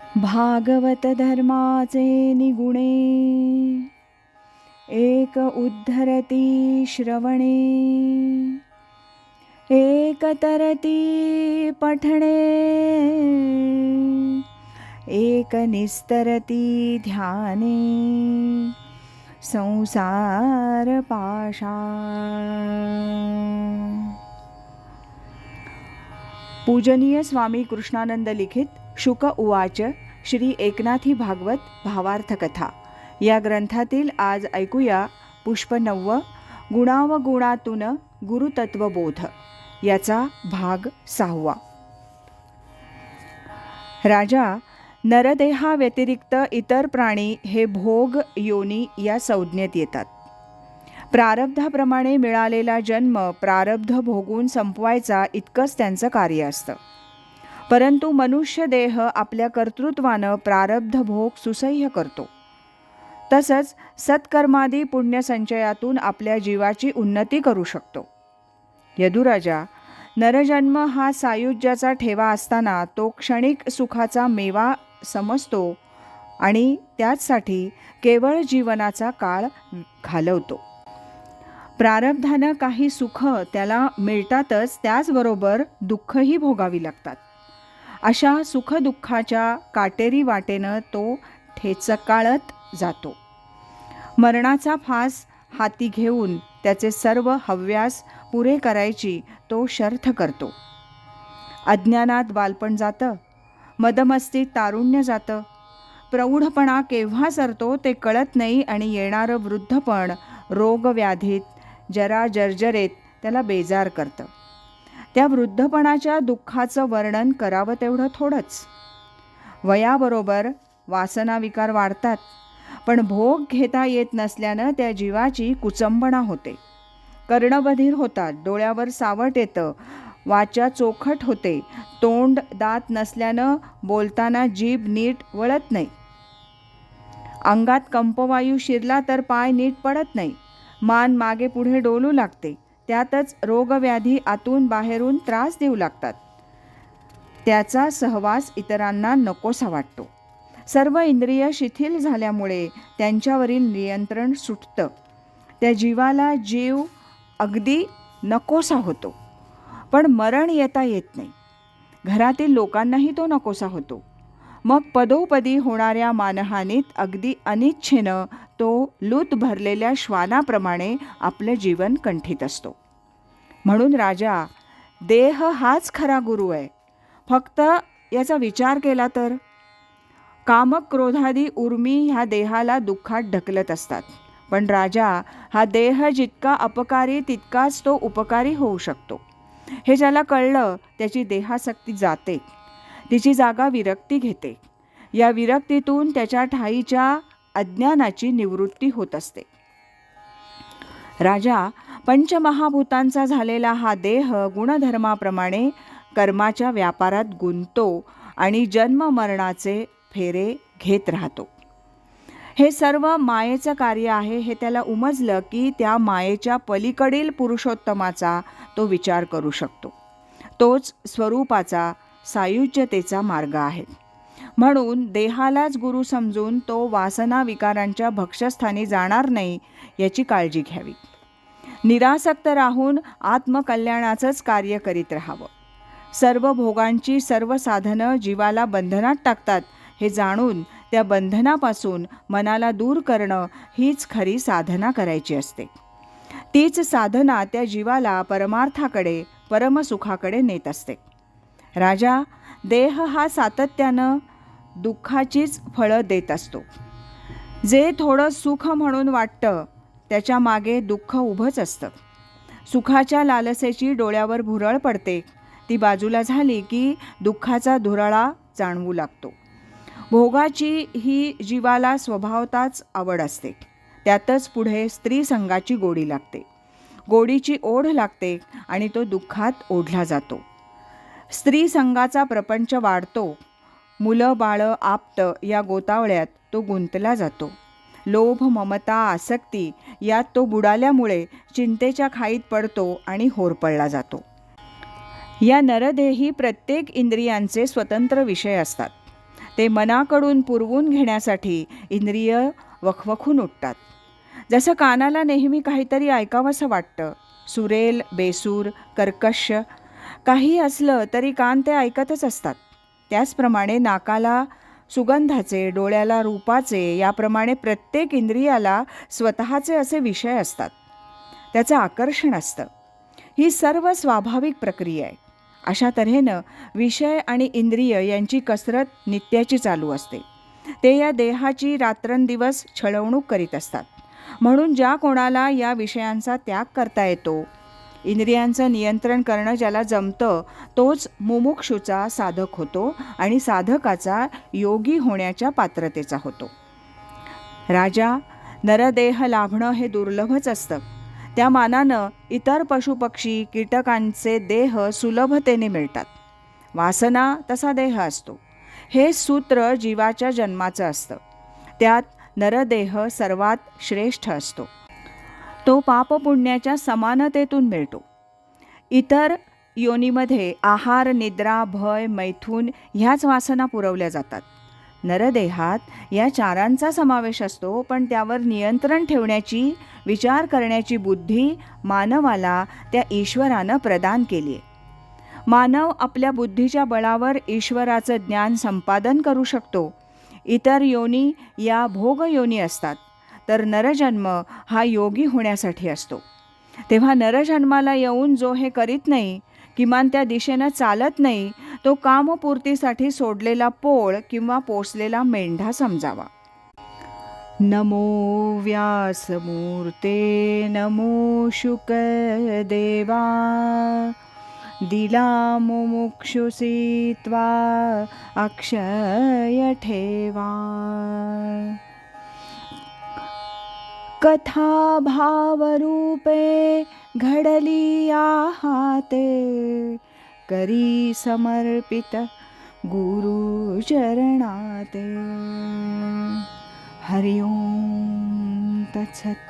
भागवत धर्माचे निगुणे, एक उद्धरती श्रवणे, एक तरती पठणे, एक निस्तरती ध्याने, संसार पाशा. पूजनीय स्वामी कृष्णानंद लिखित शुक उवाच श्री एकनाथी भागवत भावार्थ कथा या ग्रंथातील आज ऐकूया पुष्प 9 गुणावगुणातून गुरुतत्वबोध याचा भाग 6. राजा, नरदेहा व्यतिरिक्त इतर प्राणी हे भोग योनी या संज्ञेत येतात. प्रारब्धाप्रमाणे मिळालेला जन्म प्रारब्ध भोगून संपवायचा इतकंच त्यांचं कार्य असतं. परंतु मनुष्य देह आपल्या कर्तृत्वानं प्रारब्ध भोग सुसह्य करतो. तसंच सत्कर्मादी पुण्यसंचयातून आपल्या जीवाची उन्नती करू शकतो. यदुराजा, नरजन्म हा सायुज्याचा ठेवा असताना तो क्षणिक सुखाचा मेवा समजतो आणि त्याचसाठी केवळ जीवनाचा काळ घालवतो. प्रारब्धानं काही सुख त्याला मिळतातच, त्याचबरोबर दुःखही भोगावी लागतात. अशा सुखदुःखाच्या काटेरी वाटेनं तो ठेचकाळत जातो. मरणाचा फास हाती घेऊन त्याचे सर्व हव्यास पुरे करायची तो शर्थ करतो. अज्ञानात बालपण जातं, मदमस्तीत तारुण्य जातं, प्रौढपणा केव्हा सरतो ते कळत नाही आणि येणारं वृद्धपण रोगव्याधीत जरा जर्जरेत त्याला बेजार करतं. त्या वृद्धपणाच्या दुःखाचं वर्णन करावं तेवढं थोडंच. वयाबरोबर वासनाविकार वाढतात, पण भोग घेता येत नसल्यानं त्या जीवाची कुचंबणा होते. कर्णबधीर होतात, डोळ्यावर सावट येतं, वाचा चोखट होते, तोंड दात नसल्यानं बोलताना जीभ नीट वळत नाही, अंगात कंपवायू शिरला तर पाय नीट पडत नाही, मान मागे पुढे डोलू लागते, त्यातच रोगव्याधी आतून बाहेरून त्रास देऊ लागतात. त्याचा सहवास इतरांना नकोसा वाटतो. सर्व इंद्रिय शिथिल झाल्यामुळे त्यांच्यावरील नियंत्रण सुटतं. त्या जीवाला जीव अगदी नकोसा होतो, पण मरण येता येत नाही. घरातील लोकांनाही तो नकोसा होतो. मग पदोपदी होणाऱ्या मानहानीत अगदी अनिच्छेनं तो लूत भरलेल्या श्वानाप्रमाणे आपलं जीवन कंठीत असतो. म्हणून राजा, देह हाच खरा गुरु आहे. फक्त याचा विचार केला तर कामक क्रोधादी उर्मी ह्या देहाला दुःखात ढकलत असतात. पण राजा, हा देह जितका अपकारी तितकाच तो उपकारी होऊ शकतो. हे ज्याला कळलं त्याची देहासक्ती जाते, तिची जागा विरक्ती घेते. या विरक्तीतून त्याच्या ठाईच्या अज्ञानाची निवृत्ती होत असते. राजा, पंचमहाभूतांचा झालेला हा देह गुणधर्माप्रमाणे कर्माच्या व्यापारात गुंततो आणि जन्म मरणाचे फेरे घेत राहतो. हे सर्व मायेचं कार्य आहे हे त्याला उमजलं की त्या मायेच्या पलीकडील पुरुषोत्तमाचा तो विचार करू शकतो. तोच स्वरूपाचा सायुज्यतेचा मार्ग आहे. म्हणून देहालाच गुरु समजून तो वासना विकारांच्या भक्षस्थानी जाणार नाही याची काळजी घ्यावी. निरासक्त राहून आत्मकल्याणाचंच कार्य करीत राहावं. सर्व भोगांची सर्व साधनं जीवाला बंधनात टाकतात हे जाणून त्या बंधनापासून मनाला दूर करणं हीच खरी साधना करायची असते. तीच साधना त्या जीवाला परमार्थाकडे परमसुखाकडे नेत असते. राजा, देह हा सातत्यानं दुःखाचीच फळं देत असतो. जे थोडं सुख म्हणून वाटतं त्याच्या मागे दुःख उभंच असतं. सुखाच्या लालसेची डोळ्यावर भुरळ पडते, ती बाजूला झाली की दुःखाचा धुराळा जाणवू लागतो. भोगाची ही जीवाला स्वभावताच आवड असते, त्यातच पुढे स्त्री संगाची गोडी लागते. गोडीची ओढ लागते आणि तो दुःखात ओढला जातो. स्त्री संगाचा प्रपंच वाढतो. मुलं बाळं आप्त या गोतावळ्यात तो गुंतला जातो. लोभ ममता आसक्ती यात तो बुडाल्यामुळे चिंतेच्या खाईत पडतो आणि होरपळला जातो. या नरदेही प्रत्येक इंद्रियांचे स्वतंत्र विषय असतात. ते मनाकडून पुरवून घेण्यासाठी इंद्रिय वखवखून उठतात. जसं कानाला नेहमी काहीतरी ऐकावंसं वाटतं, सुरेल, बेसूर, कर्कश काही असलं तरी कान ते ऐकतच असतात. त्याचप्रमाणे नाकाला सुगंधाचे, डोळ्याला रूपाचे, याप्रमाणे प्रत्येक इंद्रियाला स्वतःचे असे विषय असतात, त्याचं आकर्षण असतं. ही सर्व स्वाभाविक प्रक्रिया आहे. अशा तऱ्हेनं विषय आणि इंद्रिय यांची कसरत नित्याची चालू असते. ते या देहाची रात्रंदिवस छळवणूक करीत असतात. म्हणून ज्या कोणाला या विषयांचा त्याग करता येतो, इंद्रियांचं नियंत्रण करणं ज्याला जमतं, तोच मुमुक्षूचा साधक होतो आणि साधकाचा योगी होण्याच्या पात्रतेचा होतो. राजा, नरदेह लाभणं हे दुर्लभच असतं. त्या मानानं इतर पशुपक्षी कीटकांचे देह सुलभतेने मिळतात. वासना तसा देह असतो. हे सूत्र जीवाच्या जन्माचं असतं. त्यात नरदेह सर्वात श्रेष्ठ असतो. तो पापपुण्याच्या समानतेतून मिळतो. इतर योनीमध्ये आहार, निद्रा, भय, मैथून ह्याच वासना पुरवल्या जातात. नरदेहात या चारांचा समावेश असतो, पण त्यावर नियंत्रण ठेवण्याची, विचार करण्याची बुद्धी मानवाला त्या ईश्वरानं प्रदान केली आहे. मानव आपल्या बुद्धीच्या बळावर ईश्वराचं ज्ञान संपादन करू शकतो. इतर योनी या भोगयोनी असतात, तर नरजन्म हा योगी होण्यासाठी असतो. तेव्हा नरजन्माला येऊन जो हे करीत नाही, किमान त्या दिशेनं चालत नाही, तो कामपूर्तीसाठी सोडलेला पोळ किंवा पोसलेला मेंढा समजावा. नमो व्यासमूर्ते नमो शुकदेवा, दिला मुमुक्षुसी त्वा अक्षय ठेवा. कथा भावरूपे घडली आहाते, करी समर्पित गुरु चरणाते. हरि ओम तत्सत.